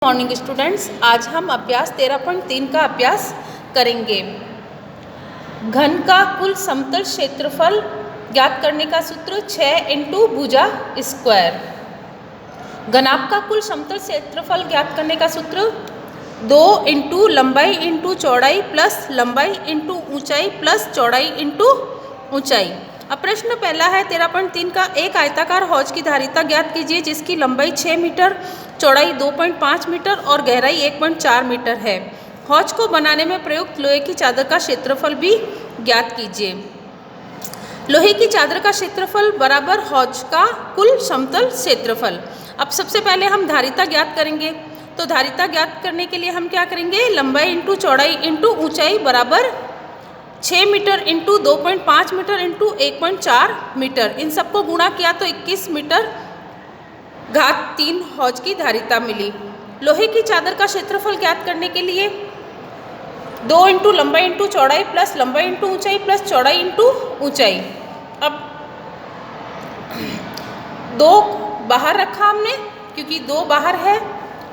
Morning students, आज हम अभ्यास 13.3 का अभ्यास करेंगे। घन का कुल समतल क्षेत्रफल ज्ञात करने का सूत्र 6 × भुजा स्क्वायर। घनाभ का कुल समतल क्षेत्रफल ज्ञात करने का सूत्र 2 × लंबाई × चौड़ाई प्लस लंबाई × ऊंचाई प्लस चौड़ाई × ऊंचाई। अब प्रश्न पहला है 13.3 का, एक आयताकार हौज की धारिता ज्ञात कीजिए जिसकी लंबाई 6 मीटर, चौड़ाई 2.5 मीटर और गहराई 1.4 मीटर है। हौज को बनाने में प्रयुक्त लोहे की चादर का क्षेत्रफल भी ज्ञात कीजिए। लोहे की चादर का क्षेत्रफल बराबर हौज का कुल समतल क्षेत्रफल। अब सबसे पहले हम धारिता ज्ञात करेंगे। तो धारिता ज्ञात करने के लिए हम क्या करेंगे, लंबाई × चौड़ाई × ऊंचाई बराबर 6 मीटर × 2.5 मीटर × 1.4 मीटर। इन सबको गुणा किया तो 21 मीटर घात 3 हौज की धारिता मिली। लोहे की चादर का क्षेत्रफल ज्ञात करने के लिए 2 × लंबाई × चौड़ाई प्लस लंबाई × ऊंचाई प्लस चौड़ाई × ऊंचाई। अब 2 बाहर रखा हमने क्योंकि 2 बाहर है,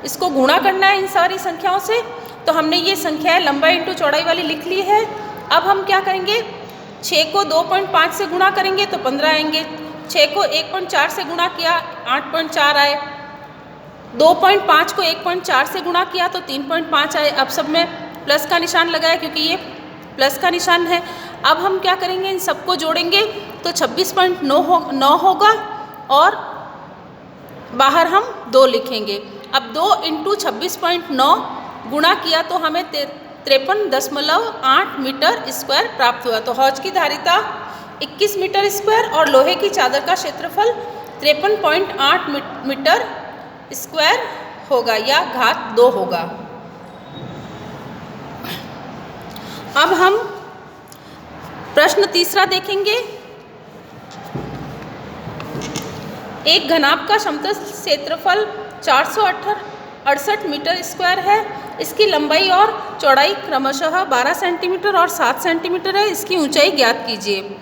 इसको गुणा करना है इन सारी संख्याओं से। तो हमने ये संख्याएं लंबाई × चौड़ाई वाली लिख ली है। अब हम क्या करेंगे, 6 को 2.5 से गुणा करेंगे तो 15 आएंगे। 6 को 1.4 से गुणा किया 8.4 आए। 2.5 को 1.4 से गुणा किया तो 3.5 आए। अब सब में प्लस का निशान लगाया क्योंकि ये प्लस का निशान है। अब हम क्या करेंगे, इन सबको जोड़ेंगे तो 26.9 होगा और बाहर हम 2 लिखेंगे। अब 2 × 26.9 गुणा किया तो हमें 53.8 मीटर स्क्वायर प्राप्त हुआ। तो हौज की धारिता 21 मीटर स्क्वायर और लोहे की चादर का क्षेत्रफल 53.8 मीटर स्क्वायर होगा या घात 2 होगा। अब हम प्रश्न तीसरा देखेंगे। एक घनाभ का समतल क्षेत्रफल 468 मीटर स्क्वायर है। इसकी लंबाई और चौड़ाई क्रमशः 12 सेंटीमीटर और 7 सेंटीमीटर है। इसकी ऊंचाई ज्ञात कीजिए।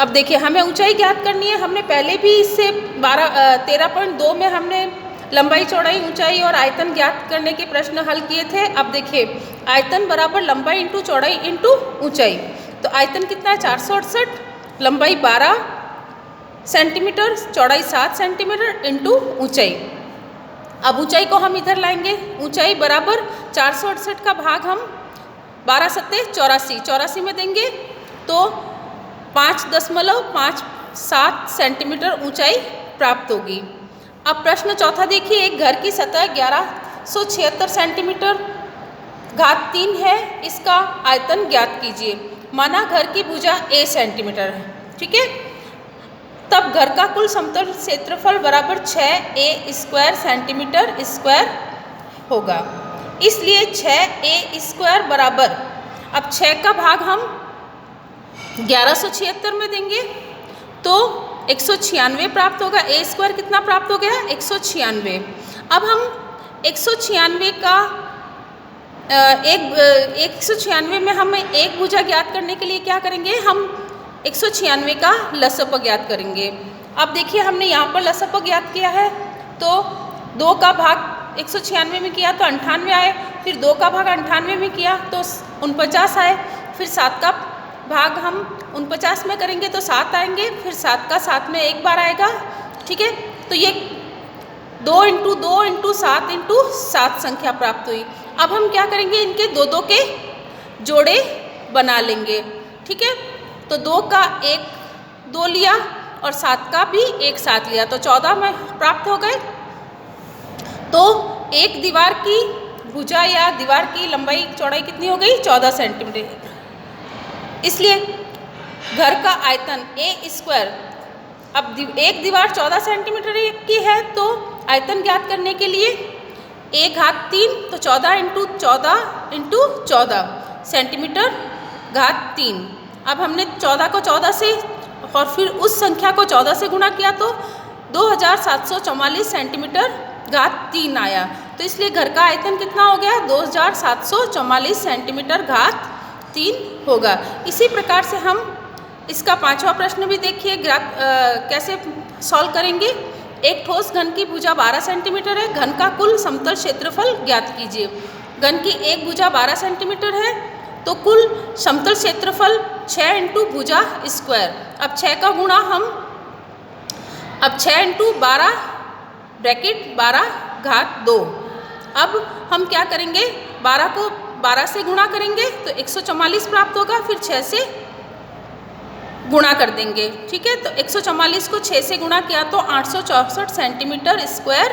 अब देखिए, हमें ऊंचाई ज्ञात करनी है। हमने पहले भी इससे 13.2 में हमने लंबाई, चौड़ाई, ऊंचाई और आयतन ज्ञात करने के प्रश्न हल किए थे। अब देखिए, आयतन बराबर लंबाई × चौड़ाई × ऊंचाई। तो आयतन कितना है, 468, लंबाई 12 सेंटीमीटर, चौड़ाई 7 सेंटीमीटर × ऊंचाई। अब ऊंचाई को हम इधर लाएंगे। ऊंचाई बराबर 468 का भाग हम 12 सत्ते 84 में देंगे तो 5.57 सेंटीमीटर ऊंचाई प्राप्त होगी। अब प्रश्न चौथा देखिए, एक घर की सतह 1176 सेंटीमीटर घात 3 है। इसका आयतन ज्ञात कीजिए। माना घर की भुजा a सेंटीमीटर है, ठीक है। तब घर का कुल समतल क्षेत्रफल बराबर 6a² सेंटीमीटर स्क्वायर होगा। इसलिए 6a² बराबर, अब 6 का भाग हम 1176 में देंगे तो 196 प्राप्त होगा। a² कितना प्राप्त हो गया, 196। अब हम 196 का 196 में हमें एक भुजा ज्ञात करने के लिए क्या करेंगे, हम 196 का लसप ज्ञात करेंगे। अब देखिए, हमने यहाँ पर लसप ज्ञात किया है तो 2 का भाग 196 में किया तो 98 आए। फिर 2 का भाग 98 में किया तो 49 आए। फिर 7 का भाग हम 49 में करेंगे तो 7 आएंगे। फिर 7 का 7 में एक बार आएगा, ठीक है। तो ये 2 × 2 × 7 × 7 संख्या प्राप्त हुई। अब हम क्या करेंगे, इनके 2 के जोड़े बना लेंगे, ठीक है। तो 2 का 2 लिया और 7 का भी एक साथ लिया तो 14 में प्राप्त हो गए। तो एक दीवार की भुजा या दीवार की लंबाई चौड़ाई कितनी हो गई, 14 सेंटीमीटर। इसलिए घर का आयतन a², अब एक दीवार 14 सेंटीमीटर की है तो आयतन ज्ञात करने के लिए a घात 3 तो 14 × 14 × 14 सेंटीमीटर घात 3। अब हमने 14 को 14 से और फिर उस संख्या को 14 से गुणा किया तो 2744 सेंटीमीटर घात 3 आया। तो इसलिए घर का आयतन कितना हो गया, 2744 सेंटीमीटर घात 3 होगा। इसी प्रकार से हम इसका 5वां प्रश्न भी देखिए कैसे सॉल्व करेंगे। एक ठोस घन की भुजा 12 सेंटीमीटर है, घन का कुल समतल क्षेत्रफल ज्ञात कीजिए। घन की एक भुजा 12 सेंटीमीटर है तो कुल समतल क्षेत्रफल 6 इंटू भुजा स्क्वायर। अब 6 का गुणा अब 6 इंटू 12 ब्रैकेट 12 घात 2। अब हम क्या करेंगे, 12 को 12 से गुणा करेंगे तो 144 प्राप्त होगा, फिर 6 से गुणा कर देंगे। ठीक है, तो 144 को 6 से गुणा किया तो 864 सेंटीमीटर स्क्वायर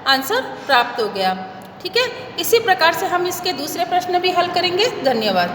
आंसर प्राप्त हो गया। ठीक है, इसी प्रकार से हम इसके दूसरे प्रश्न भी हल करेंगे। धन्यवाद।